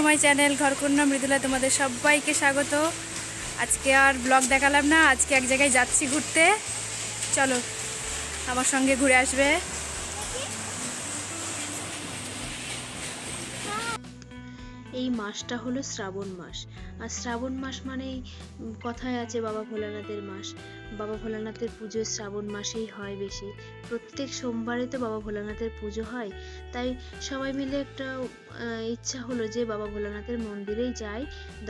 My channel ঘরকন্যা Mridula তোমাদের সবাইকে স্বাগত। আজকে আর ব্লগ দেখালাম না, আজকে এক জায়গায় যাচ্ছি ঘুরতে। চলো আমার সঙ্গে ঘুরে আসবে। এই মাসটা হলো শ্রাবণ মাস। আর শ্রাবণ মাস মানেই কথায় আছে বাবা ভোলানাথের মাস। বাবা ভোলানাথের পুজো শ্রাবণ মাসেই হয় বেশি। প্রত্যেক সোমবারে তো বাবা ভোলানাথের পুজো হয়। তাই সবাই মিলে একটা ইচ্ছা হলো যে বাবা ভোলানাথের মন্দিরেই যাই,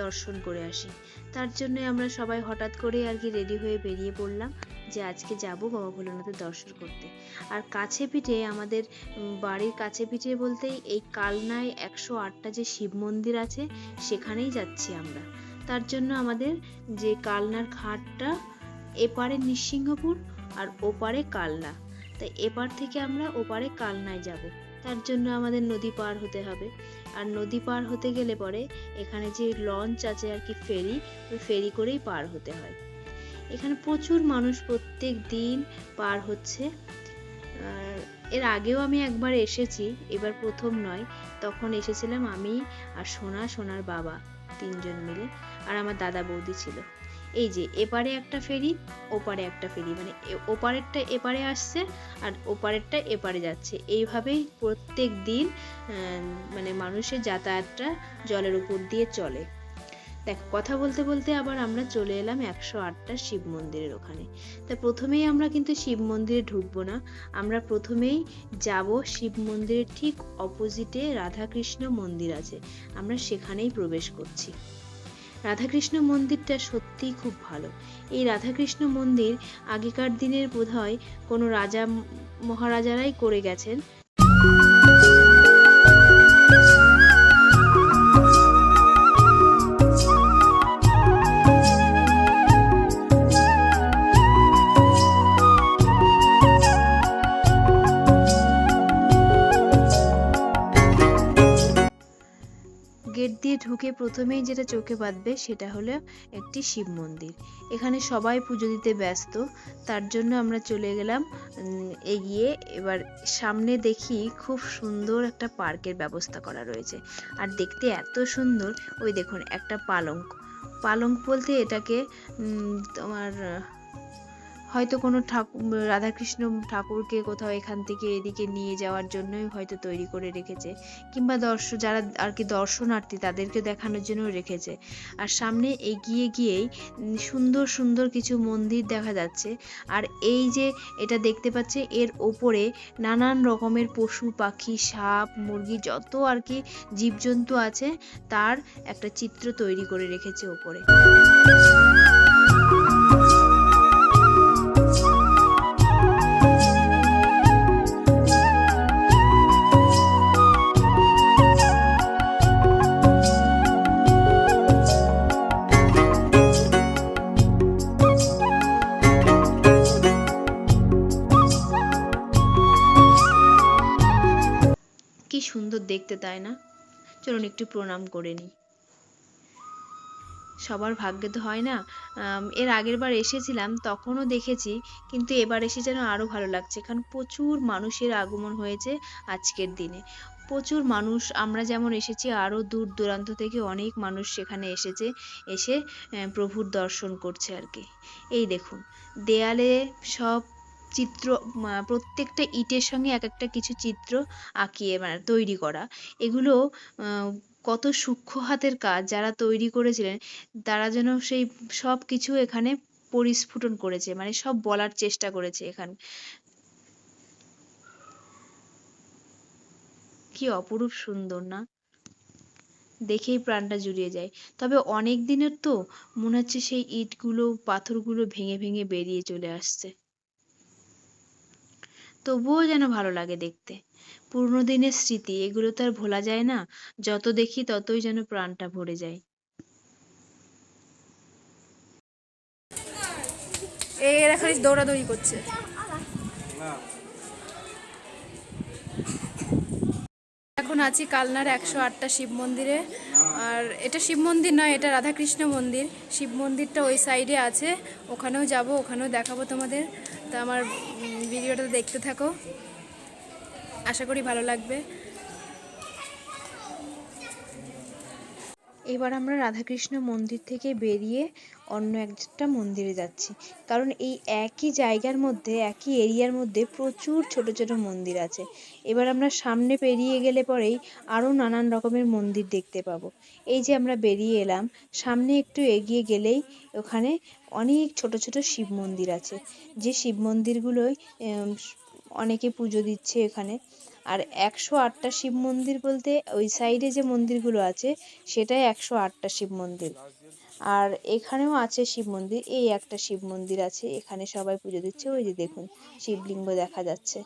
দর্শন করে আসি। তার জন্য আমরা সবাই হঠাৎ করে আর কি রেডি হয়ে বেরিয়ে পড়লাম যে আজকে যাব বাবা ভোলানাথের দর্শন করতে। আর কাছে পিঠে আমাদের বাড়ির কাছে পিঠে বলতেই এই কালনায় 108টা যে শিব মন্দির আছে সেখানেই যাচ্ছি আমরা। তার জন্য আমাদের যে কালনার ঘাটটা, এপারে নৃসিংহপুর আর ওপারে কালনা, তাই এপার থেকে আমরা ওপারে কালনায় যাব। তার জন্য আমাদের নদী পার হতে হবে। আর নদী পার হতে গেলে পরে এখানে যে লঞ্চ আছে আর কি, ফেরি, ওই ফেরি করেই পার হতে হয়। এখানে প্রচুর মানুষ প্রত্যেক দিন পার হচ্ছে। এর আগেও আমি একবার এসেছি, এবার প্রথম নয়। তখন এসেছিলাম আমি আর সোনার বাবা, তিনজন মিলে, আর আমার দাদা বৌদি ছিল। এই যে এপারে একটা ফেরি, ওপারে একটা ফেরি, মানে ওপারেরটা এপারে আসছে আর ওপারেরটা এপারে যাচ্ছে। এইভাবেই প্রত্যেক দিন মানে মানুষের যাতায়াতটা জলের উপর দিয়ে চলে। দেখ, কথা বলতে বলতে আবার আমরা চলে এলাম 108টা শিব মন্দিরের ওখানে। তা প্রথমেই আমরা কিন্তু শিব মন্দিরে ঢুকবো না, আমরা প্রথমেই যাব শিব মন্দিরের ঠিক অপোজিটে রাধাকৃষ্ণ মন্দির আছে, আমরা সেখানেই প্রবেশ করছি। রাধাকৃষ্ণ মন্দিরটা সত্যিই খুব ভালো। এই রাধাকৃষ্ণ মন্দির আগেকার দিনের বোধহয় কোনো রাজা মহারাজারাই করে গেছেন। গেট দিয়ে ঢুকে প্রথমেই যেটা চোখে বাঁধবে সেটা হলো একটি শিব মন্দির। এখানে সবাই পুজো দিতে ব্যস্ত, তার জন্য আমরা চলে গেলাম এগিয়ে। এবার সামনে দেখি খুব সুন্দর একটা পার্কের ব্যবস্থা করা রয়েছে, আর দেখতে এত সুন্দর। ওই দেখুন একটা পালঙ্ক বলতে এটাকে তোমার হয়তো কোনো রাধাকৃষ্ণ ঠাকুরকে কোথাও এখান থেকে এদিকে নিয়ে যাওয়ার জন্যই হয়তো তৈরি করে রেখেছে, কিংবা যারা আর কি দর্শনার্থী তাদেরকে দেখানোর জন্য রেখেছে। আর সামনে এগিয়ে গিয়েই সুন্দর সুন্দর কিছু মন্দির দেখা যাচ্ছে। আর এই যে এটা দেখতে পাচ্ছে, এর ওপরে নানান রকমের পশু পাখি, সাপ, মুরগি, যত আর কি জীবজন্তু আছে তার একটা চিত্র তৈরি করে রেখেছে ওপরে। কি সুন্দর দেখতে, তাই না? চলুন একটু প্রণাম করে নিই। সবার ভাগ্যে তো হয় না। এর আগের বার এসেছিলাম তখনও দেখেছি, কিন্তু এবার এসে যেন আরো ভালো লাগছে। এখানে প্রচুর মানুষের আগমন হয়েছে আজকের দিনে। প্রচুর মানুষ, আমরা যেমন এসেছি আরো দূর দূরান্ত থেকে অনেক মানুষ সেখানে এসে প্রভুর দর্শন করছে আর কি। এই দেখুন, দেয়ালে সব চিত্র, প্রত্যেকটা ইটের সঙ্গে এক একটা কিছু চিত্র আঁকিয়ে মানে তৈরি করা। এগুলো কত সূক্ষ্ম হাতের কাজ, যারা তৈরি করেছিলেন তারা যেন সেই সব কিছু এখানে পরিস্ফুটন করেছে, মানে সব বলার চেষ্টা করেছে এখানে। কি অপরূপ সুন্দর না? দেখেই প্রাণটা জুড়িয়ে যায়। তবে অনেক দিনের তো, মনে হচ্ছে সেই ইটগুলো পাথরগুলো ভেঙে ভেঙে বেরিয়ে চলে আসছে, তবুও যেন ভালো লাগে দেখতে। পুরনো দিনের স্মৃতি, এগুলো তো আর ভোলা যায় না। যত দেখি ততই যেন প্রাণটা ভরে যায়। এরা খালি দৌড়াদৌড়ি করছে। এখন আছি কালনার 108টা শিব মন্দিরে। আর এটা শিব মন্দির নয়, এটা রাধাকৃষ্ণ মন্দির। শিব মন্দিরটা ওই সাইডে আছে, ওখানেও যাব, ওখানেও দেখাবো তোমাদের। তা আমার ভিডিওটা দেখতে থাকো, আশা করি ভালো লাগবে। এবার আমরা রাধাকৃষ্ণ মন্দির থেকে বেরিয়ে অন্য একটা মন্দিরে যাচ্ছি, কারণ এই একই জায়গার মধ্যে, একই এরিয়ার মধ্যে প্রচুর ছোট ছোট মন্দির আছে। এবার আমরা সামনে পেরিয়ে গেলে পরেই আরও নানান রকমের মন্দির দেখতে পাবো। এই যে আমরা বেরিয়ে এলাম, সামনে একটু এগিয়ে গেলেই ওখানে অনেক ছোট ছোট শিব মন্দির আছে, যে শিব মন্দিরগুলোয় অনেকে পুজো দিচ্ছে এখানে। আর 108টা শিব মন্দির বলতে ওই সাইডে যে মন্দিরগুলো আছে সেটাই 108টা শিব মন্দির। আর এখানেও আছে শিব মন্দির, এই একটা শিব মন্দির আছে, এখানে সবাই পুজো দিচ্ছে। ওই যে দেখুন শিবলিঙ্গ দেখা যাচ্ছে।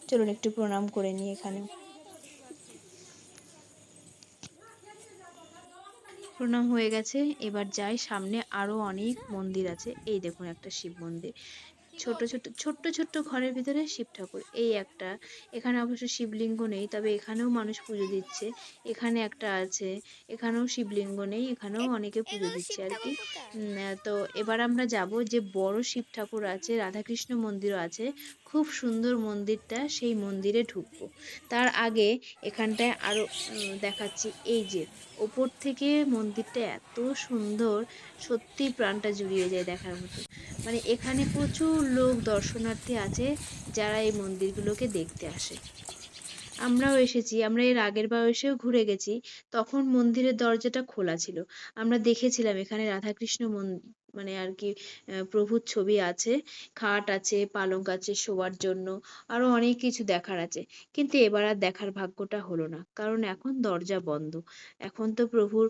চলুন একটু প্রণাম করে নিই এখানে। প্রণাম হয়ে গেছে, এবার যাই সামনে আরো অনেক মন্দির আছে। এই দেখুন একটা শিব মন্দির, ছোট ছোট ছোট্ট ছোট্ট ঘরের ভিতরে শিব ঠাকুর। এই একটা, এখানে অবশ্য শিবলিঙ্গ নেই, তবে এখানেও মানুষ পুজো দিচ্ছে। এখানে একটা আছে, এখানেও শিবলিঙ্গ নেই, এখানেও অনেকে পুজো দিচ্ছে আর কি। তো এবার আমরা যাব যে বড় শিব ঠাকুর আছে, রাধাকৃষ্ণ মন্দিরও আছে, খুব সুন্দর মন্দিরটা, সেই মন্দিরে ঢুকবো। তার আগে এখানটায় আরো দেখাচ্ছি। এই যে ওপর থেকে মন্দিরটা এত সুন্দর, সত্যি প্রাণটা জুড়িয়ে যায় দেখার মতো। মানে এখানে প্রচুর লোক দর্শনার্থী আছে যারা এই মন্দিরগুলোকে দেখতে আসে। আমরাও এসেছি, আমরা এর আগের বার এসেও ঘুরে গেছি, তখন মন্দিরের দরজাটা খোলা ছিল। আমরা দেখেছিলাম এখানে রাধাকৃষ্ণ মানে আর কি প্রভুর ছবি আছে, খাট আছে, পালঙ্ক আছে শোয়ার জন্য, আরো অনেক কিছু দেখার আছে। কিন্তু এবার আর দেখার ভাগ্যটা হলো না, কারণ এখন দরজা বন্ধ। এখন তো প্রভুর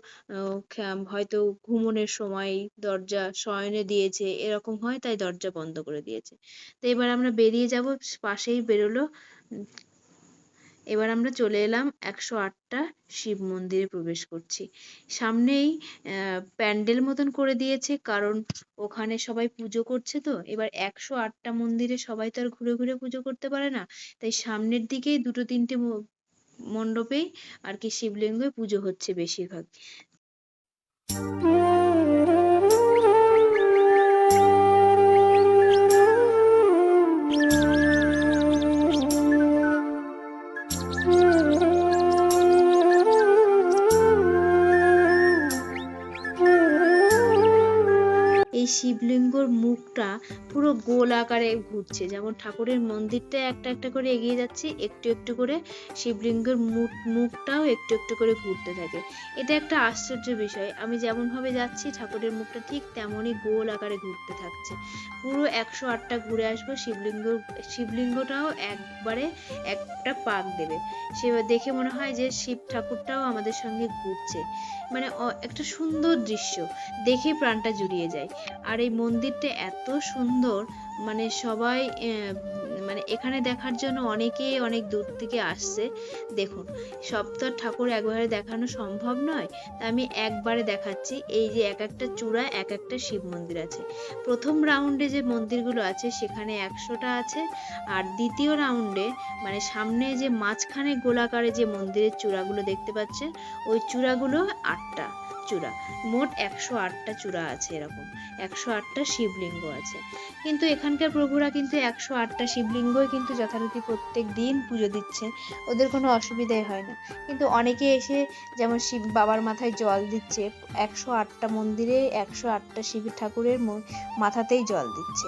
হয়তো ঘুমনের সময় দরজা শয়নে দিয়েছে, এরকম হয়, তাই দরজা বন্ধ করে দিয়েছে। তো এবার আমরা বেরিয়ে যাব, পাশেই বেরোলো। এবার আমরা চলে এলাম 108টা শিব মন্দিরে প্রবেশ করছি। সামনেই প্যান্ডেল মতন করে দিয়েছে, কারণ ওখানে সবাই পুজো করছে। তো এবার 108টা মন্দিরে সবাই তো আর ঘুরে ঘুরে পুজো করতে পারে না, তাই সামনের দিকেই দুটো তিনটে মণ্ডপেই আর কি শিবলিঙ্গে পুজো হচ্ছে বেশিরভাগ। এই শিবলিঙ্গর মুখটা পুরো গোল আকারে ঘুরছে, যেমন ঠাকুরের মন্দিরটা একটা একটা করে এগিয়ে যাচ্ছে, একটু একটু করে শিবলিঙ্গের মুখটাও একটু একটু করে ঘুরতে থাকে। এটা একটা আশ্চর্য বিষয়, আমি যেমন ভাবে যাচ্ছি ঠাকুরের মুখটা ঠিক তেমনই গোল আকারে ঘুরতে থাকছে। পুরো 108টা ঘুরে আসবো, শিবলিঙ্গটাও একবারে একটা পাক দেবে। সে দেখে মনে হয় যে শিব ঠাকুরটাও আমাদের সঙ্গে ঘুরছে। মানে একটা সুন্দর দৃশ্য, দেখে প্রাণটা জুড়িয়ে যায়। আর এই মন্দিরটা এত সুন্দর, মানে সবাই মানে এখানে দেখার জন্য অনেকেই অনেক দূর থেকে আসছে। দেখুন সব তো ঠাকুর একবারে দেখানো সম্ভব নয়, তা আমি একবারে দেখাচ্ছি। এই যে এক একটা চূড়া এক একটা শিব মন্দির আছে। প্রথম রাউন্ডে যে মন্দিরগুলো আছে সেখানে 100টা আছে, আর দ্বিতীয় রাউন্ডে মানে সামনে যে মাঝখানে গোলাকারে যে মন্দিরের চূড়াগুলো দেখতে পাচ্ছেন, ওই চূড়াগুলো 8টা চূড়া। মোট 108টা চূড়া আছে, এরকম 108টা শিবলিঙ্গ আছে। কিন্তু এখানকার প্রভুরা কিন্তু 108টা শিবলিঙ্গই কিন্তু যথারীতি প্রত্যেক দিন পুজো দিচ্ছে, ওদের কোনো অসুবিধাই হয় না। কিন্তু অনেকে এসে যেমন শিব বাবার মাথায় জল দিচ্ছে, 108টা মন্দিরে 108টা শিব ঠাকুরের মাথাতেই জল দিচ্ছে।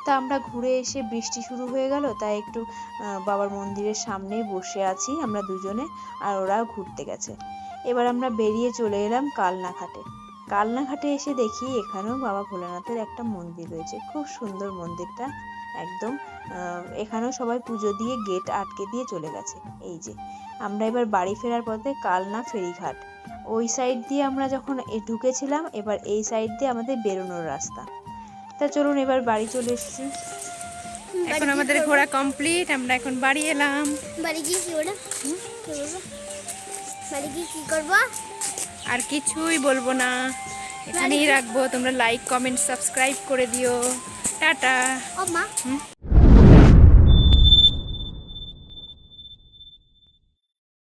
তা আমরা ঘুরে এসে বৃষ্টি শুরু হয়ে গেল, তাই একটু বাবার মন্দিরের সামনেই বসে আছি আমরা দুজনে, আর ওরাও ঘুরতে গেছে। এবার আমরা বেরিয়ে চলে এলাম কালনাঘাটে। কালনাঘাটে এসে দেখি এখানেও বাবা ভোলানাথের একটা মন্দির রয়েছে, খুব সুন্দর মন্দিরটা একদম। এখানেও সবাই পুজো দিয়ে গেট আটকে দিয়ে চলে গেছে। এই যে আমরা এবার বাড়ি ফেরার পথে কালনা ফেরিঘাট, ওই সাইড দিয়ে আমরা যখন ঢুকেছিলাম, এবার এই সাইড দিয়ে আমাদের বেরোনোর রাস্তা। তা চলুন এবার বাড়ি চলে এসেছি। এখন আমাদের ঘোরা কমপ্লিট, আমরা এখন বাড়ি এলাম। বাড়ি গিয়ে কি ওটা বাড়ি গিয়ে কি করবো? আর কিছুই বলবো না, এখানেই রাখবো। তোমরা লাইক কমেন্ট সাবস্ক্রাইব করে দিও। টাটা। ও মা